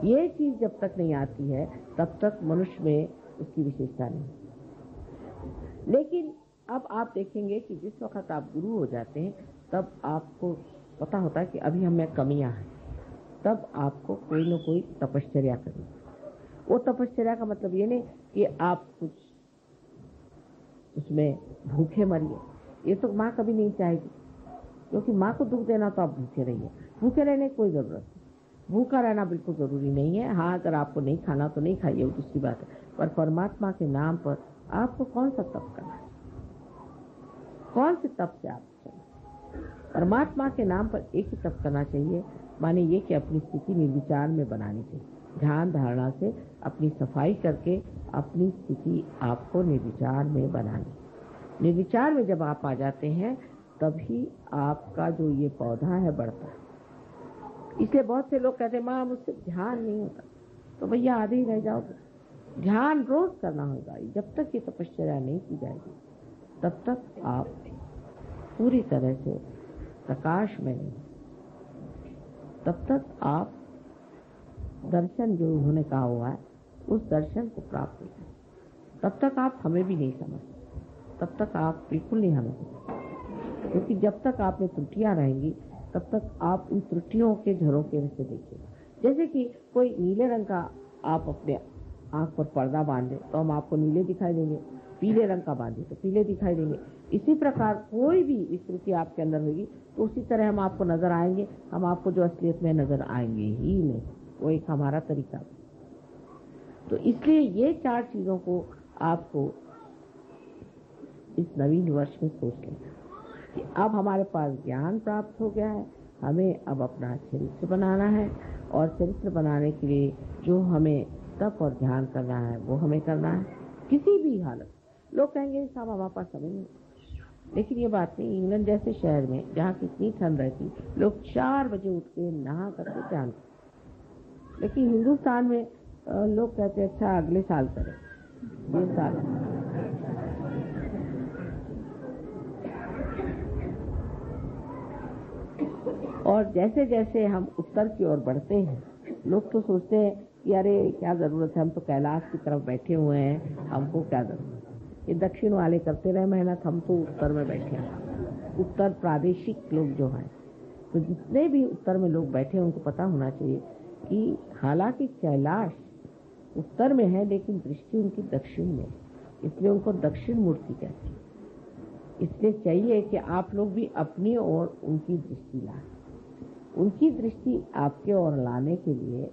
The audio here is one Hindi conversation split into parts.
ये चीज जब तक नहीं आती है तब तक मनुष्य में उसकी विशेषता नहीं। लेकिन अब आप देखेंगे कि जिस वक्त आप गुरु हो जाते हैं तब आपको पता होता है कि अभी हमें कमियां हैं, तब आपको कोई न कोई तपश्चर्या करनी। वो तपश्चर्या का मतलब ये नहीं कि आप कुछ उसमें भूखे मरिए, ये तो माँ कभी नहीं चाहेगी, क्योंकि माँ को दुख देना तो आप भूखे रहिए। भूखे रहने की कोई जरूरत नहीं, भूखा रहना बिल्कुल जरूरी नहीं है। हाँ, अगर आपको नहीं खाना तो नहीं खाइए, वो दूसरी बात है, पर परमात्मा के नाम पर आपको कौन सा तप करना है, कौन से तप से आप चलें। परमात्मा के नाम पर एक ही तप करना चाहिए, माने ये कि अपनी स्थिति निर्विचार में बनानी चाहिए। ध्यान धारणा से अपनी सफाई करके अपनी स्थिति आपको निर्विचार में बनानी। निर्विचार में जब आप आ जाते हैं तभी आपका जो ये पौधा है बढ़ता है। इसलिए बहुत से लोग कहते हैं माँ मुझसे ध्यान नहीं होता, तो भैया आधे ही रह जाओ। ध्यान रोज करना होगा। जब तक ये तपश्चर्या नहीं की जाएगी तब तक आप पूरी तरह से प्रकाश में नहीं, तब तक आप दर्शन जो उन्होंने कहा हुआ है उस दर्शन को प्राप्त नहीं करें। तब तक आप हमें भी नहीं समझते, तब तक आप बिल्कुल नहीं हमें समझते, क्योंकि जब तक आप में त्रुटियां रहेंगी तब तक आप उन त्रुटियों के झरोखे से देखिए। जैसे कि कोई नीले रंग का आप अपने आंख पर पर्दा बांध दे तो हम आपको नीले दिखाई देंगे, पीले रंग का बांधे तो पीले दिखाई देंगे। इसी प्रकार कोई भी विकृति आपके अंदर होगी तो उसी तरह हम आपको नजर आएंगे, हम आपको जो असलियत में नजर आएंगे ही नहीं। वो एक हमारा तरीका। तो इसलिए ये 4 चीजों को आपको इस नवीन वर्ष में सोच लेना कि अब हमारे पास ज्ञान प्राप्त हो गया है, हमें अब अपना चरित्र बनाना है, और चरित्र बनाने के लिए जो हमें तप और ध्यान करना है वो हमें करना है किसी भी हालत। लोग कहेंगे साहब हमारे पास समय नहीं, लेकिन ये बात नहीं। इंग्लैंड जैसे शहर में जहाँ कितनी ठंड रहती, लोग 4 बजे उठ के नहा करके ध्यान करते। लेकिन हिंदुस्तान में लोग कहते हैं अच्छा अगले साल करें, ये साल। और जैसे जैसे हम उत्तर की ओर बढ़ते हैं लोग तो सोचते हैं कि अरे क्या जरूरत है, हम तो कैलाश की तरफ बैठे हुए हैं, हमको क्या जरूरत है। ये दक्षिण वाले करते रहे मेहनत, हम तो उत्तर में बैठे हैं। उत्तर प्रादेशिक लोग जो हैं, तो जितने भी उत्तर में लोग बैठे हैं उनको पता होना चाहिए कि हालांकि कैलाश उत्तर में है लेकिन दृष्टि उनकी दक्षिण में, इसलिए उनको दक्षिण मूर्ति कहते हैं। इसलिए चाहिए कि आप लोग भी अपनी ओर उनकी दृष्टि लाएं। उनकी दृष्टि आपके ओर लाने के लिए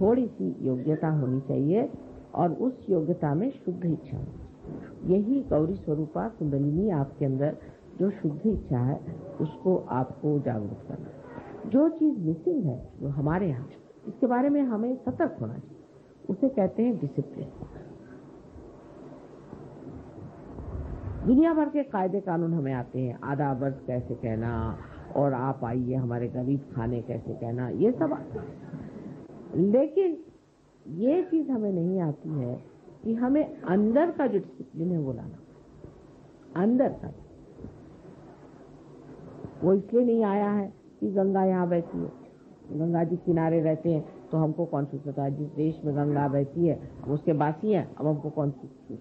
थोड़ी सी योग्यता होनी चाहिए, और उस योग्यता में शुद्ध इच्छा होनी। यही गौरी स्वरूपा कुंडलिनी आपके अंदर जो शुद्ध इच्छा है उसको आपको जागरूक करना। जो चीज मिसिंग है वो हमारे यहाँ, इसके बारे में हमें सतर्क होना चाहिए। उसे कहते हैं डिसिप्लिन। दुनिया भर के कायदे कानून हमें आते हैं, आधा वर्ष कैसे कहना, और आप आइए हमारे गरीब खाने कैसे कहना, ये सब। लेकिन ये चीज हमें नहीं आती है कि हमें अंदर का जो डिसिप्लिन है वो लाना। अंदर का वो इसलिए नहीं आया है कि गंगा यहाँ बहती है, गंगा जी किनारे रहते हैं तो हमको कौन सी पता है। जिस देश में गंगा बहती है हम उसके बासी हैं, अब हमको कौन सी।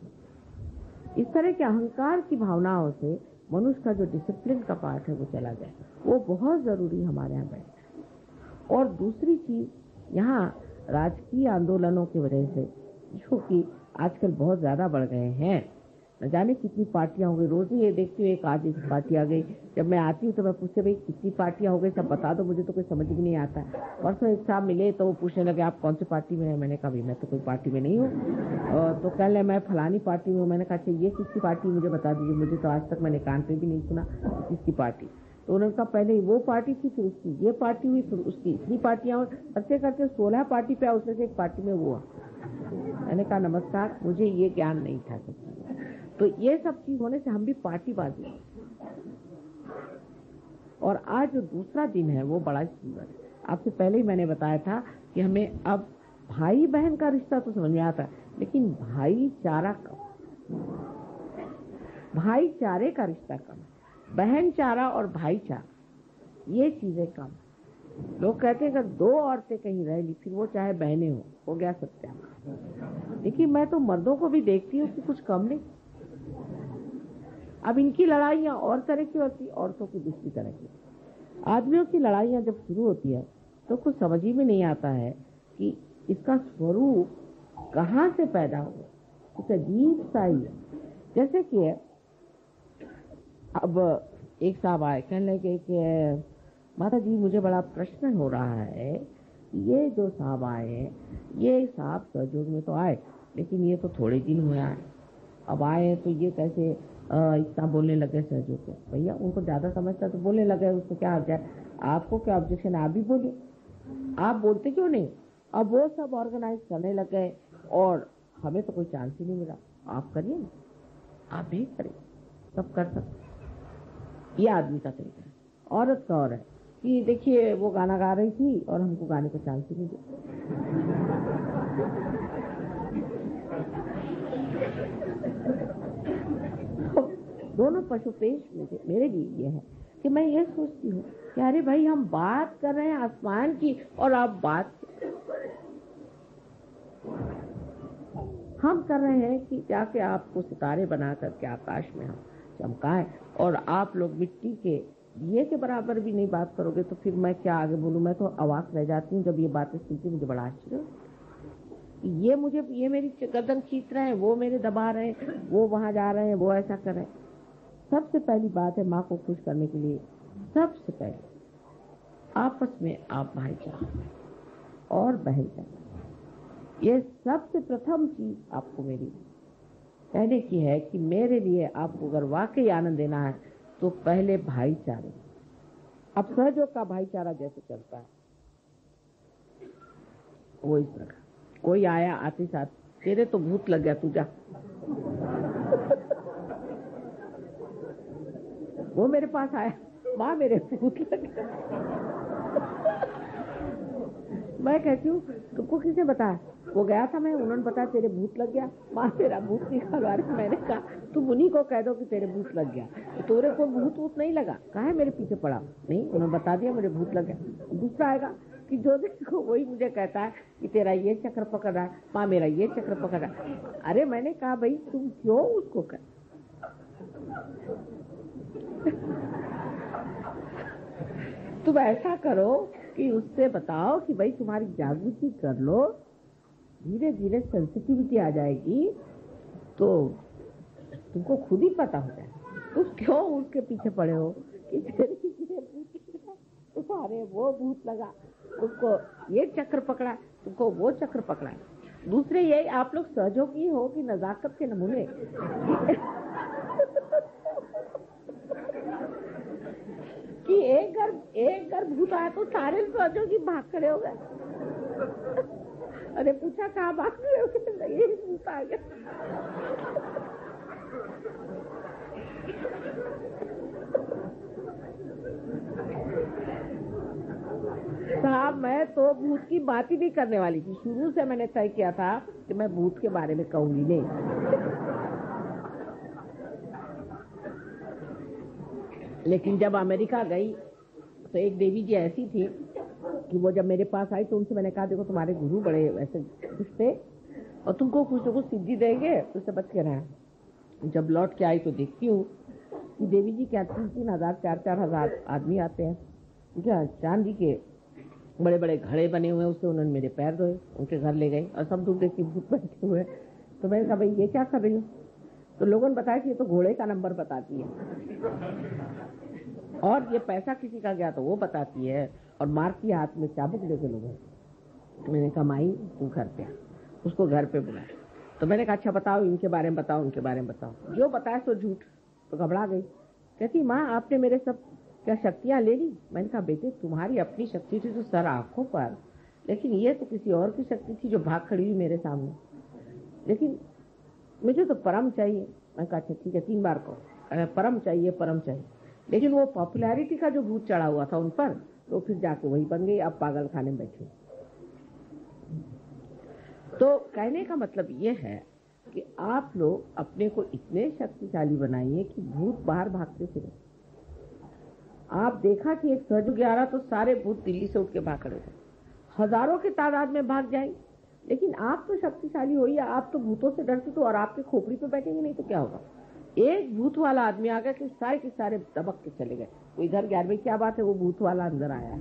इस तरह के अहंकार की भावनाओं से मनुष्य का जो डिसिप्लिन का पार्ट है वो चला गया। वो बहुत जरूरी हमारे यहाँ बैठना। और दूसरी चीज, यहाँ राजकीय आंदोलनों की वजह से जो कि आजकल बहुत ज्यादा बढ़ गए हैं, न जाने कितनी पार्टियां हो गई। रोज ही ये देखती हूँ एक आज एक पार्टी आ गई। जब मैं आती हूँ तो मैं पूछते भाई कितनी पार्टियां हो गई, सब बता दो, मुझे तो कोई समझ भी नहीं आता। परसों एक साहब मिले तो वो पूछने लगे आप कौन सी पार्टी में है। मैंने कहा भाई मैं तो कोई पार्टी में नहीं हूँ। तो कह ले मैं फलानी पार्टी में हूँ। मैंने कहा अच्छा ये किसकी पार्टी मुझे बता दीजिए, मुझे तो आज तक मैंने कान पे भी नहीं सुना किसकी पार्टी। तो उन्होंने कहा पहले वो पार्टी थी, फिर उसकी ये पार्टी हुई, फिर उसकी इतनी पार्टियां, करते करते 16 पार्टी पे, उसमें से एक पार्टी में वो। मैंने कहा नमस्कार, मुझे ये ज्ञान नहीं था। तो ये सब चीज होने से हम भी पार्टीबाजी। और आज जो दूसरा दिन है वो बड़ा सुंदर है। आपसे पहले ही मैंने बताया था कि हमें अब भाई बहन का रिश्ता तो समझ में आता है, लेकिन भाईचारा कम, भाईचारे का रिश्ता कम। बहन चारा और भाईचारा ये चीजें कम। लोग कहते हैं अगर दो औरतें कहीं रह ली फिर वो चाहे बहनें हो गया सत्या। देखिए मैं तो मर्दों को भी देखती हूँ कि कुछ कम नहीं। अब इनकी लड़ाइयाँ और तरह की होती, औरतों की दूसरी तरह की। आदमियों की लड़ाइयाँ जब शुरू होती है तो कुछ समझ ही में नहीं आता है कि इसका स्वरूप कहाँ से पैदा हुआ। कुछ अजीब सा ही है। जैसे कि अब एक साहब आए, कहने लगे कि माता जी मुझे बड़ा प्रश्न हो रहा है, ये जो साहब आए हैं, ये साहब सहयोग में तो आए लेकिन ये तो थोड़े दिन हुए आए, अब आए तो ये कैसे इतना बोलने लगे सहयोग को। भैया उनको ज्यादा समझता तो बोलने लगे, उसको क्या आ जाए, आपको क्या ऑब्जेक्शन है, आप भी बोलिए, आप बोलते क्यों नहीं। अब वो सब ऑर्गेनाइज करने लगे और हमें तो कोई चांस ही नहीं मिला। आप करिए ना, आप भी करिए, सब कर सकते। ये आदमी का तरीका है। औरत का और है कि देखिए वो गाना गा रही थी और हमको गाने को चांस ही नहीं दिया। दोनों पशुपेश मेरे लिए ये है कि मैं ये सोचती हूँ कि अरे भाई हम बात कर रहे हैं आसमान की और आप बात हम कर रहे हैं कि जाके आपको सितारे बना करके आकाश में हम चमकाएं और आप लोग मिट्टी के दिए के बराबर भी नहीं बात करोगे तो फिर मैं क्या आगे बोलूं। मैं तो अवाक रह जाती हूँ जब ये बातें सुनती, मुझे बड़ा आश्चर्य। ये मेरी गर्दन खींच रहे हैं, वो मेरे दबा रहे हैं, वो वहां जा रहे हैं, वो ऐसा कर रहे हैं। सबसे पहली बात है माँ को खुश करने के लिए सबसे पहले आपस में आप भाईचारा और बहनचारा, ये सबसे प्रथम चीज आपको मेरी कहने की है कि मेरे लिए आपको अगर वाकई आनंद देना है तो पहले भाईचारे। अब सहयोग का भाईचारा जैसे चलता है वो इस तरह, कोई आया आते साथ तेरे तो भूत लग गया तू जा वो मेरे पास आया, माँ मेरे भूत लग गया मैं कहती हूँ तुमको किसने बताया, वो गया था मैं, उन्होंने बताया तेरे भूत लग गया। माँ तेरा भूत निकालवा रहे। मैंने कहा तुम उन्हीं को कह दो कि तेरे भूत लग गया, तोरे को भूत नहीं लगा, कहा है मेरे पीछे पड़ा, नहीं उन्होंने बता दिया मेरे भूत लग गया। दूसरा आएगा कि जो देखो वही मुझे कहता है कि तेरा ये चक्र पकड़ रहा है, माँ मेरा ये चक्र पकड़ रहा है। अरे मैंने कहा भाई तुम क्यों उसको कर तुम ऐसा करो कि उससे बताओ कि भाई तुम्हारी जागृति कर लो, धीरे धीरे सेंसिटिविटी आ जाएगी तो तुमको खुद ही पता हो जाएगा। तुम क्यों उसके पीछे पड़े हो कि तेरे ये भूत लगा, तुम्हारे वो भूत लगा, तुमको ये चक्र पकड़ा, तुमको वो चक्र पकड़ा। दूसरे ये आप लोग सहयोगी हो कि नजाकत के नमूने कि एक घर भूत आया तो सारे सहयोगी भाग खड़े हो गए। अरे पूछा कहाँ भाग खड़े हो गए, ये भूत आ गया। साहब मैं तो भूत की बात ही नहीं करने वाली थी, शुरू से मैंने तय किया था कि मैं भूत के बारे में कहूंगी नहीं। लेकिन जब अमेरिका गई तो एक देवी जी ऐसी थी कि वो जब मेरे पास आई तो उनसे मैंने कहा देखो तुम्हारे गुरु बड़े वैसे खुश थे और तुमको कुछ ना कुछ सिद्धि देंगे तो उससे बच के रहना। जब लौट के आई तो देखती हूँ कि देवी जी क्या 3-3 हजार 4-4 हजार आदमी आते हैं, क्या चांदी के बड़े बड़े घड़े बने हुए हैं, उससे उन्होंने मेरे पैर धोए, उनके घर ले गए और सब दूर देखी भूत बैठे हुए। तो मैंने कहा भाई ये क्या कर रही हूँ, तो लोगों ने बताया कि ये तो घोड़े का नंबर बताती है और ये पैसा किसी का गया तो वो बताती है और मारती हाथ में चाबुक लेके लोगों। मैंने कहा माई तू घर पे, उसको घर पे बुलाया। तो मैंने कहा अच्छा बताओ इनके बारे में बताओ, उनके बारे में बताओ। जो बताया सो झूठ। तो घबरा गई, कहती माँ आपने मेरे सब क्या शक्तियां ले ली। मैंने कहा बेटे तुम्हारी अपनी शक्ति थी तो सर आंखों पर, लेकिन ये तो किसी और की शक्ति थी जो भाग खड़ी हुई मेरे सामने, लेकिन मुझे तो परम चाहिए। मैं कहा अच्छा ठीक है 3 बार कहो परम चाहिए परम चाहिए। लेकिन वो पॉपुलैरिटी का जो भूत चढ़ा हुआ था उन पर, तो फिर जाके वही बन गई, अब पागल खाने में बैठी। तो कहने का मतलब ये है कि आप लोग अपने को इतने शक्तिशाली बनाइए कि भूत बाहर भागते फिरे। आप देखा कि एक सहयोग आ रहा तो सारे भूत दिल्ली से उठ के भाग खड़े थे, हजारों की तादाद में भाग जाएंगे। लेकिन आप तो शक्तिशाली हो, या आप तो भूतों से डरते तो, और आपके खोपड़ी पे बैठेंगे नहीं तो क्या होगा। एक भूत वाला आदमी आ गया कि सारे के सारे दबक के चले गए। वो इधर गया, भाई क्या बात है, वो भूत वाला अंदर आया है।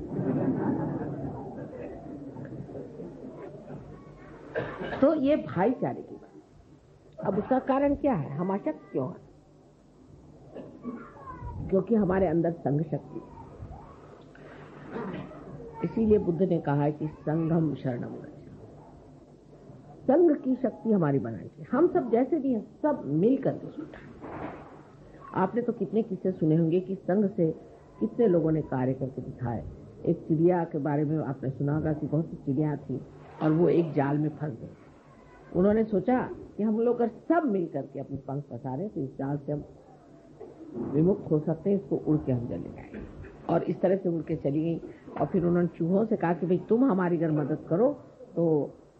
तो ये भाईचारे की बात। अब उसका कारण क्या है, हम अशक्त क्यों है? क्योंकि हमारे अंदर संघ शक्ति। इसीलिए बुद्ध ने कहा है कि संघम शरणम गच्छ। संघ की शक्ति हमारी बनाई थी। हम सब जैसे भी हैं, सब मिलकर के छूटा। आपने तो कितने किस्से सुने होंगे कि संघ से कितने लोगों ने कार्य करके दिखाए। एक चिड़िया के बारे में आपने सुना होगा कि बहुत सी चिड़िया थी और वो एक जाल में फंस गई। उन्होंने सोचा कि हम लोग अगर सब मिलकर के अपने पंख पसारें तो इस जाल से हम विमुक्त हो सकते हैं, इसको उड़ के हम चले जाएंगे। और इस तरह से उड़ के चली गई। और फिर उन्होंने चूहों से कहा कि भाई तुम हमारी अगर मदद करो तो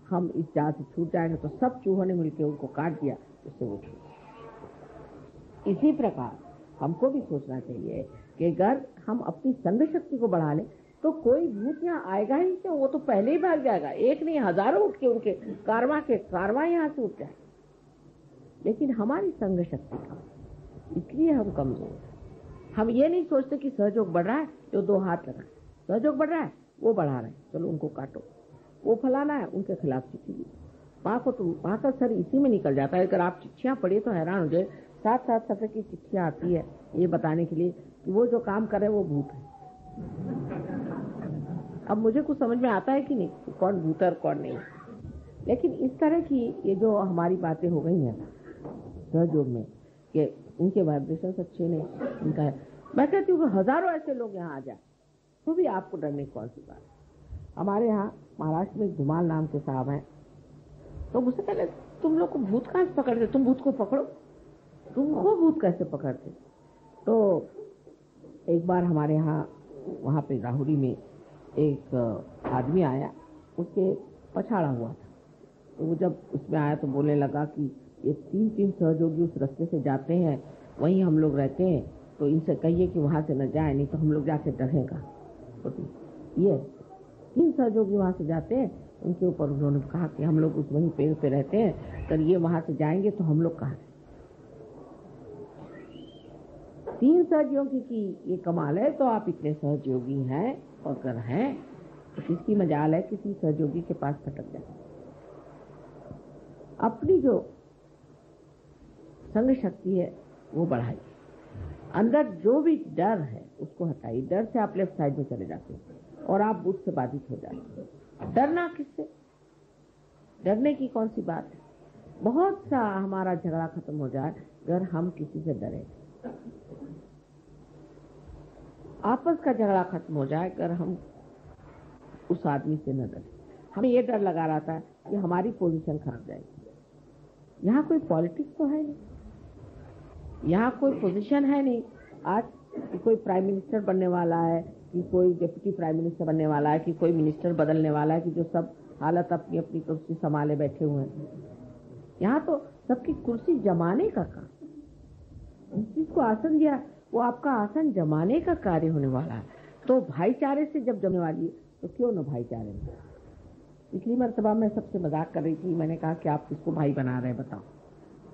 हम इस जाल से छूट जाएंगे। तो सब चूहों ने मिलकर उनको काट दिया, उससे वो छूट। इसी प्रकार हमको भी सोचना चाहिए कि अगर हम अपनी संघ शक्ति को बढ़ा लें तो कोई भूत यहाँ आएगा ही क्यों, वो तो पहले ही भाग जाएगा। एक नहीं, हजारों उठ के उनके कारवां यहाँ से उठ जाए। लेकिन हमारी संघ शक्ति कम, इसलिए हम कमजोर हैं। हम ये नहीं सोचते कि सहयोग बढ़ रहा है, जो दो हाथ लगाए, सहयोग बढ़ रहा है, वो बढ़ा रहे हैं, चलो उनको काटो। वो फलाना है, उनके खिलाफ चिट्ठी दी। वहां का सर इसी में निकल जाता है। अगर आप चिट्ठियां पढ़िए तो हैरान हो जाए, 7-7 सफे की चिट्ठियां आती है ये बताने के लिए कि वो जो काम कर रहे हैं वो भूत है। अब मुझे कुछ समझ में आता है कि नहीं, कौन भूत है और कौन नहीं। लेकिन इस तरह की ये जो हमारी बातें हो गई हैं सहयोग में कि उनके वाइब्रेशन अच्छे नहीं, उनका है। मैं कहती हूँ हजारों ऐसे लोग यहाँ आ जाए तो भी आपको डरने की कौन सी बात। हमारे यहाँ महाराष्ट्र में एक धुमाल नाम के साहब हैं, तो मुझसे पहले तुम लोग को भूत कहाँ से पकड़ते, तुम भूत को पकड़ो, तुमको भूत कैसे पकड़ते। तो एक बार हमारे यहाँ वहाँ पे राहुरी में एक आदमी आया, उसके पछाड़ा हुआ था। तो वो जब उसमें आया तो बोलने लगा कि ये 3 सहयोगी उस रास्ते से जाते हैं, वहीं हम लोग रहते हैं, तो इनसे कहिए कि वहाँ से न जाए, नहीं तो हम लोग जाके डरेगा। तो ये 3 सहयोगी वहाँ से जाते हैं, उनके ऊपर उन्होंने कहा कि हम लोग उस वहीं पेड़ पे रहते हैं, अगर ये वहाँ से जाएंगे तो हम लोग कहाँ। 3 सहयोगी की ये कमाल है। तो आप इतने सहयोगी हैं, और अगर हैं तो किसकी मजाल है किसी सहयोगी के पास भटक जाए। अपनी जो संघ शक्ति है वो बढ़ाइए। अंदर जो भी डर है उसको हटाइए। डर से आप लेफ्ट साइड में चले जाते हैं और आप बुद्ध से बाधित हो जाते हैं। डरना किससे, डरने की कौन सी बात है। बहुत सा हमारा झगड़ा खत्म हो जाए अगर हम किसी से डरे। आपस का झगड़ा खत्म हो जाए अगर हम उस आदमी से न डरे। हमें ये डर लगा रहता है कि हमारी पोजीशन खराब जाएगी। यहाँ कोई पॉलिटिक्स तो है नहीं, यहाँ कोई पोजीशन है नहीं। आज कि कोई प्राइम मिनिस्टर बनने वाला है, कि कोई डिप्टी प्राइम मिनिस्टर बनने वाला है, कि कोई मिनिस्टर बदलने वाला है, कि जो सब हालत अपनी अपनी कुर्सी संभाले बैठे हुए हैं। यहाँ तो सबकी कुर्सी जमाने का काम, जिसको आसन दिया वो आपका आसन जमाने का कार्य होने वाला है। तो भाईचारे से जब जमने वाली है तो क्यों न भाईचारे में। पिछली मर्तबा मैं सबसे मजाक कर रही थी, मैंने कहा कि आप किसको भाई बना रहे हैं बताओ।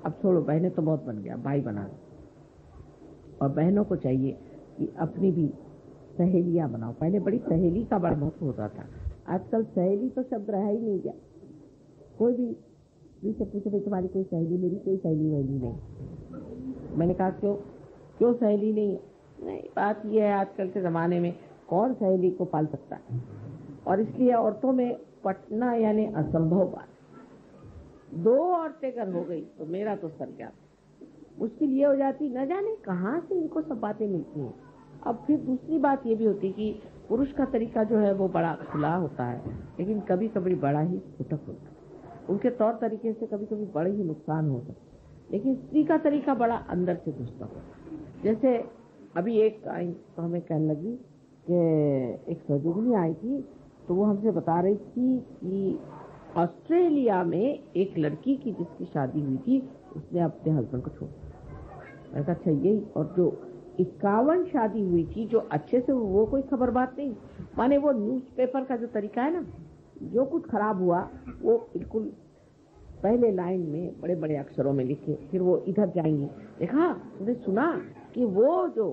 अब छोड़ो, बहनें तो बहुत बन गया, भाई बना रहे। और बहनों को चाहिए कि अपनी भी सहेलियां बनाओ। पहले बड़ी सहेली का बड़ा महत्व होता था, आजकल सहेली तो शब्द रहा ही नहीं गया। कोई भी से पूछे भाई तुम्हारी कोई सहेली, मेरी कोई सहेली वहेली नहीं। मैंने कहा क्यों सहेली नहीं। बात यह है आजकल के जमाने में कौन सहेली को पाल सकता है, और इसलिए औरतों में पटना यानी असंभव बात। 2 औरतें अगर हो गई तो मेरा तो सर गया। मुश्किल ये हो जाती, न जाने कहाँ से इनको सब बातें मिलती हैं। अब फिर दूसरी बात ये भी होती कि पुरुष का तरीका जो है वो बड़ा खुला होता है, लेकिन कभी कभी बड़ा ही फुटक होता है। उनके तौर तरीके से कभी कभी बड़े ही नुकसान हो सकते, लेकिन स्त्री का तरीका बड़ा अंदर से घुसता होता है। जैसे अभी एक आई तो हमें कहने लगी कि एक सहयोगिनी आई थी, तो वो हमसे बता रही थी कि ऑस्ट्रेलिया में एक लड़की की जिसकी शादी हुई थी, उसने अपने हस्बैंड को छोड़ दिया। मैंने कहा अच्छा यही, और जो 51 शादी हुई थी जो अच्छे से, वो कोई खबर बात नहीं। माने वो न्यूज़पेपर का जो तरीका है ना, जो कुछ खराब हुआ वो बिल्कुल पहले लाइन में बड़े बड़े अक्षरों में लिखे, फिर वो इधर जाएंगी, देखा तुमने सुना कि वो जो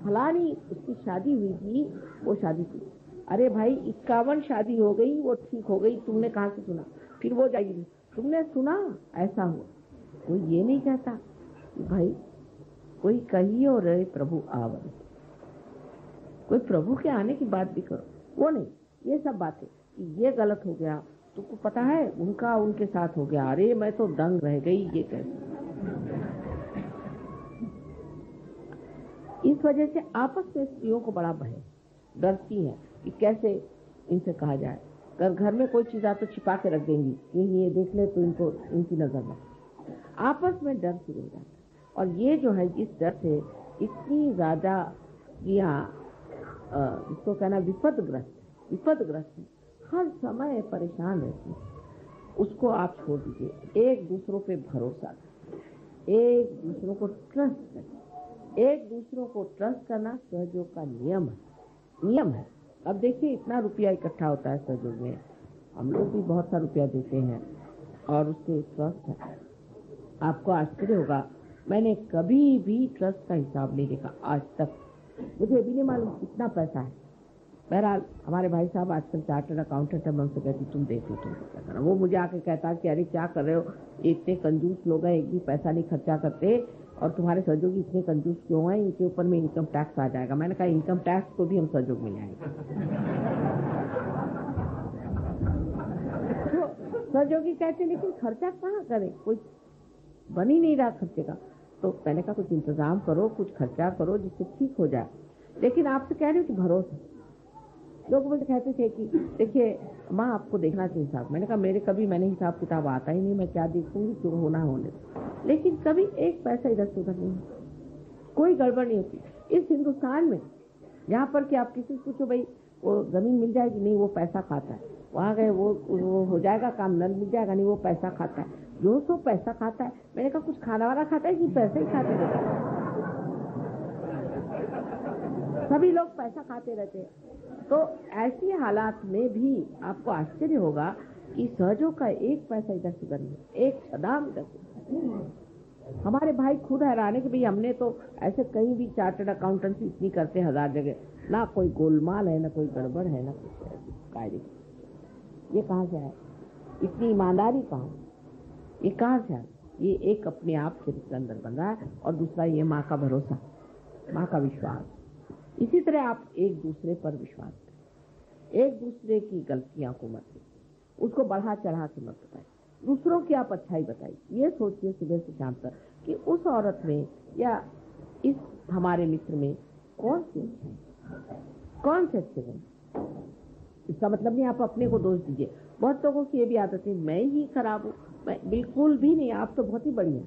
फलानी उसकी शादी हुई थी, वो शादी थी। अरे भाई 51 शादी हो गई, वो ठीक हो गई, तुमने कहाँ से सुना? फिर वो जाएगी, तुमने सुना ऐसा हुआ। कोई ये नहीं कहता कि भाई कोई कहियो रे प्रभु आवन, कोई प्रभु के आने की बात भी करो, वो नहीं। ये सब बातें कि ये गलत हो गया, तुमको पता है उनका उनके साथ हो गया, अरे मैं तो दंग रह गई, ये कैसे? इस वजह से आपस में स्त्रियों को बड़ा भय, डरती हैं कि कैसे इनसे कहा जाए। अगर घर में कोई चीज आ तो छिपा के रख देंगी, ये देख ले तो इनको इनकी नजर में, आपस में डर शुरू हो जाता है। और ये जो है, इस डर से इतनी ज्यादा स्त्रियां इसको कहना विपदग्रस्त है, हर समय परेशान रहती है। उसको आप छोड़ दीजिए, एक दूसरों पे भरोसा, एक दूसरों को ट्रस्ट करें। एक दूसरों को ट्रस्ट करना सहयोग का नियम है। अब देखिए इतना रुपया इकट्ठा होता है सहयोग में, हम लोग भी बहुत सा रुपया देते हैं और उससे ट्रस्ट है। आपको आश्चर्य होगा, मैंने कभी भी ट्रस्ट का हिसाब नहीं देखा आज तक, मुझे भी नहीं मालूम कितना पैसा है। बहरहाल हमारे भाई साहब आजकल चार्टर्ड अकाउंटेंट है, मैं उनसे कहती तुम देख लो तुमको क्या करना। वो मुझे आके कहता कि अरे क्या कर रहे हो, इतने कंजूस लोग हैं, एक भी पैसा नहीं खर्चा करते, और तुम्हारे सहयोगी इतने कंजूस क्यों हैं, इनके ऊपर में इनकम टैक्स आ जाएगा। मैंने कहा इनकम टैक्स को भी हम सहयोग में लाएंगे। तो सहयोगी कहते लेकिन खर्चा कहाँ करें, कोई बन ही नहीं रहा खर्चे का। तो मैंने कहा कुछ इंतजाम करो, कुछ खर्चा करो जिससे ठीक हो जाए। लेकिन आपसे कह रही हूँ कि भरोसा, लोग मुझे कहते थे कि देखिए माँ आपको देखना चाहिए हिसाब। मैंने कहा मैंने हिसाब किताब आता ही नहीं, मैं क्या देखूंगी, जो होना होने। लेकिन कभी एक पैसा इधर से उधर नहीं, कोई गड़बड़ नहीं होती इस हिंदुस्तान में। यहाँ पर कि आप किसी से पूछो भाई वो जमीन मिल जाएगी, नहीं वो पैसा खाता है, वहाँ गए वो हो जाएगा काम, नल मिल जाएगा, नहीं वो पैसा खाता है, जो सो पैसा खाता है। मैंने कहा कुछ खाना वाला खाता है कि पैसे ही खाते रहते हैं? सभी लोग पैसा खाते रहते हैं। तो ऐसी हालात में भी आपको आश्चर्य होगा कि सहयोग का एक पैसा इधर से नहीं, एक छदाम इधर से। हमारे भाई खुद हैरान है कि भाई हमने तो ऐसे कहीं भी चार्टर्ड अकाउंटेंसी इतनी करते 1000 जगह, ना कोई गोलमाल है, ना कोई गड़बड़ है, ना कुछ कायदे। ये कहाँ से आए, इतनी ईमानदारी कहाँ, ये कहाँ से आए? ये एक अपने आप के अंदर बन रहा है, और दूसरा ये माँ का भरोसा, माँ का विश्वास। इसी तरह आप एक दूसरे पर विश्वास करें, एक दूसरे की गलतियां को मत, उसको बढ़ा चढ़ा के मत बताइए, दूसरों की आप अच्छाई बताइए। ये सोचिए सुबह से शाम तक कि उस औरत में या इस हमारे मित्र में कौन से अच्छे हैं। इसका मतलब नहीं आप अपने को दोष दीजिए। बहुत लोगों की ये भी आदत है मैं ही खराब हूँ, मैं बिल्कुल भी नहीं, आप तो बहुत ही बढ़िया।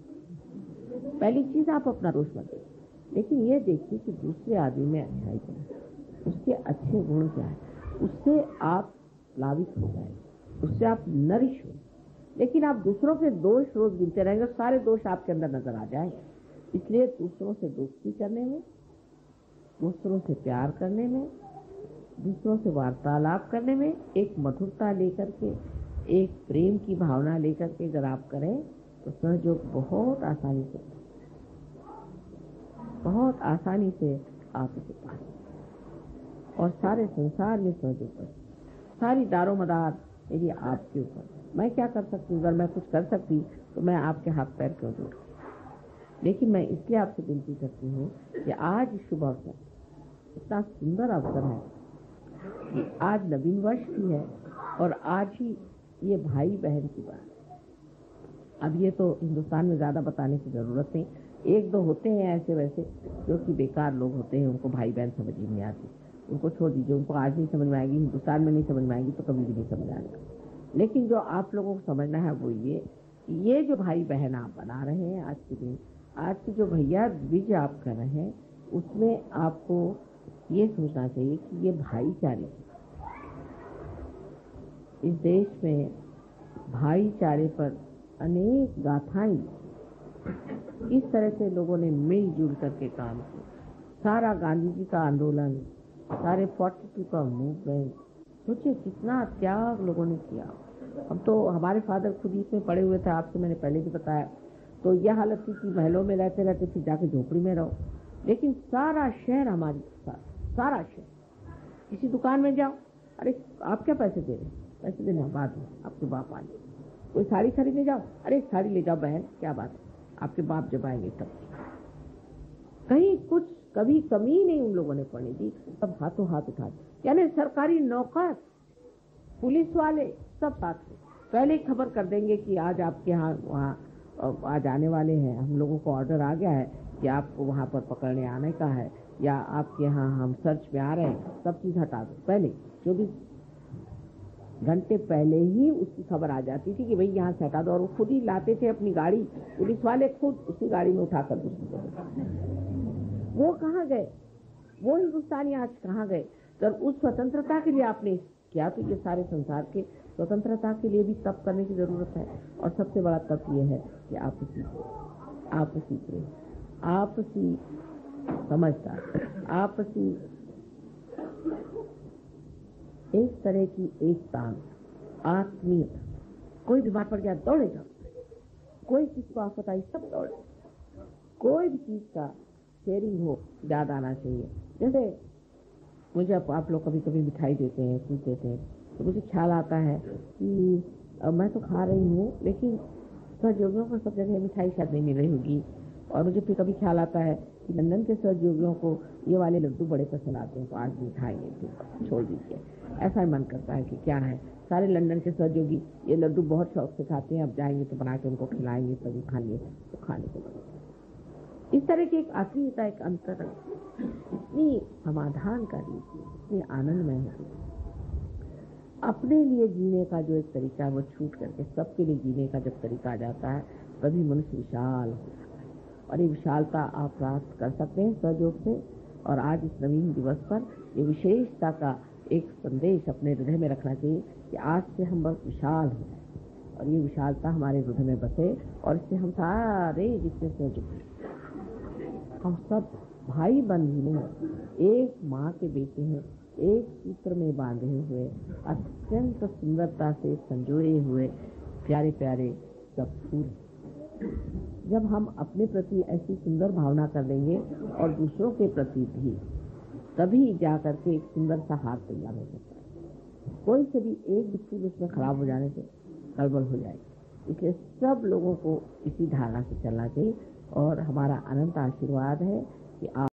पहली चीज आप अपना दोष मत दीजिए, लेकिन ये देखिए कि दूसरे आदमी में अच्छाई क्या है, उसके अच्छे गुण क्या है, उससे आप लावित हो जाए, उससे आप नरिश हो। लेकिन आप दूसरों के दोष रोज गिनते रहेंगे, सारे दोष आपके अंदर नजर आ जाएंगे। इसलिए दूसरों से दोस्ती करने में, दूसरों से प्यार करने में, दूसरों से वार्तालाप करने में एक मधुरता लेकर के, एक प्रेम की भावना लेकर के अगर आप करें तो सहयोग बहुत आसानी से आप इसे पा, और सारे संसार में सहयोग कर, सारी दारोमदार मेरी आपके ऊपर। मैं क्या कर सकती हूँ? अगर मैं कुछ कर सकती तो मैं आपके हाथ पैर क्यों जोड़। लेकिन मैं इसलिए आपसे विनती करती हूँ कि आज शुभ अवसर, इतना सुंदर अवसर है कि आज नवीन वर्ष भी है, और आज ही ये भाई बहन की बात। अब ये तो हिंदुस्तान में ज्यादा बताने की जरूरत नहीं, एक दो होते हैं ऐसे वैसे जो कि बेकार लोग होते हैं, उनको भाई बहन समझ ही नहीं आती, उनको छोड़ दीजिए। उनको आज नहीं समझ में आएगी, हिंदुस्तान में नहीं समझ में आएगी तो कभी भी नहीं समझ आएगा। लेकिन जो आप लोगों को समझना है वो ये जो भाई बहन आप बना रहे हैं आज के दिन, आज की जो भैया द्विज आप कर रहे हैं, उसमें आपको ये सोचना चाहिए कि ये भाईचारे, इस देश में भाईचारे पर अनेक गाथाएं, इस तरह से लोगों ने मिलजुल करके काम किया। सारा गांधी जी का आंदोलन, सारे 42 का मूवमेंट, सोचिए कितना त्याग लोगों ने किया। हम तो, हमारे फादर खुद इसमें पड़े हुए थे, आपसे मैंने पहले भी बताया। तो यह हालत थी कि महलों में रहते रहते फिर जाके झोपड़ी में रहो, लेकिन सारा शहर हमारे साथ, सारा शहर। किसी दुकान में जाओ, अरे आप क्या पैसे दे रहे, पैसे देना बाद में, आपके बाप आएंगे। कोई साड़ी खरीदने जाओ, अरे साड़ी ले जाओ बहन, क्या बात है, आपके बाप जब आएंगे तब। कहीं कुछ कभी कमी नहीं उन लोगों ने पड़ने दी, सब हाथों हाथ उठा दिए। यानी सरकारी नौकर, पुलिस वाले सब साथ में पहले खबर कर देंगे कि आज आपके यहाँ वहाँ आज आने वाले हैं, हम लोगों को ऑर्डर आ गया है कि आपको वहाँ पर पकड़ने आने का है, या आपके यहाँ हम सर्च में आ रहे हैं, सब चीज हटा दो। पहले 24 घंटे पहले ही उसकी खबर आ जाती थी कि भाई यहाँ से हटा दो, और वो खुद ही लाते थे अपनी गाड़ी, पुलिस वाले खुद उसी गाड़ी में उठाकर दूसरी जगह। वो कहाँ गए, वो हिंदुस्तानी आज कहाँ गए? तो उस स्वतंत्रता के लिए आपने किया, तो ये सारे संसार के स्वतंत्रता के लिए भी तप करने की जरूरत है। और सबसे बड़ा तप ये है कि आपसी प्रेम, आपसी समझदार, आपसी एक तरह की एकता, आत्मीयता। कोई बीमार पड़ गया दौड़े जाओ, कोई किसको आफत आई सब दौड़े। कोई भी चीज का शेयरिंग हो, याद आना चाहिए। जैसे मुझे आप लोग कभी कभी मिठाई देते हैं, चीज देते हैं, तो मुझे ख्याल आता है कि मैं तो खा रही हूँ, लेकिन सहयोगियों को सब जगह मिठाई शायद नहीं मिल रही होगी। और मुझे फिर कभी ख्याल आता है कि लंदन के सहयोगियों को ये वाले लड्डू बड़े पसंद आते हैं, तो आज मिठाई नहीं, छोड़ दीजिए। ऐसा ही मन करता है कि क्या है, सारे लंदन के सहयोगी ये लड्डू बहुत शौक से खाते हैं, अब जाएंगे तो बना के उनको खिलाएंगे, सभी खाएंगे तो खाने को बनेगा। इस तरह की एक आत्मीयता, एक अंतर इतनी समाधानकारी, इतनी आनंदमय होती है। अपने लिए जीने का जो एक तरीका है वो छूट करके सबके लिए जीने का जब तरीका आ जाता है, तभी मनुष्य विशाल हो जाता है। और ये विशालता आप प्राप्त कर सकते हैं सहयोग से। और आज इस नवीन दिवस पर ये विशेषता का एक संदेश अपने हृदय में रखना चाहिए कि आज से हम बस विशाल हो जाए, और ये विशालता हमारे हृदय में बसे, और इससे हम सारे जितने सहयोग, हम सब भाई बंधु हैं, एक माँ के बेटे हैं, एक सूत्र में बांधे हुए, अत्यंत सुंदरता से संजोए हुए प्यारे प्यारे सब फूल। जब हम अपने प्रति ऐसी सुंदर भावना कर लेंगे और दूसरों के प्रति भी, तभी जाकर के एक सुंदर सा हार तैयार हो सकता है। कोई से भी एक भी फूल उसमें खराब हो जाने से गड़बड़ हो जाएगी। इसलिए सब लोगों को इसी धारणा से चलना चाहिए। और हमारा अनंत आशीर्वाद है कि आप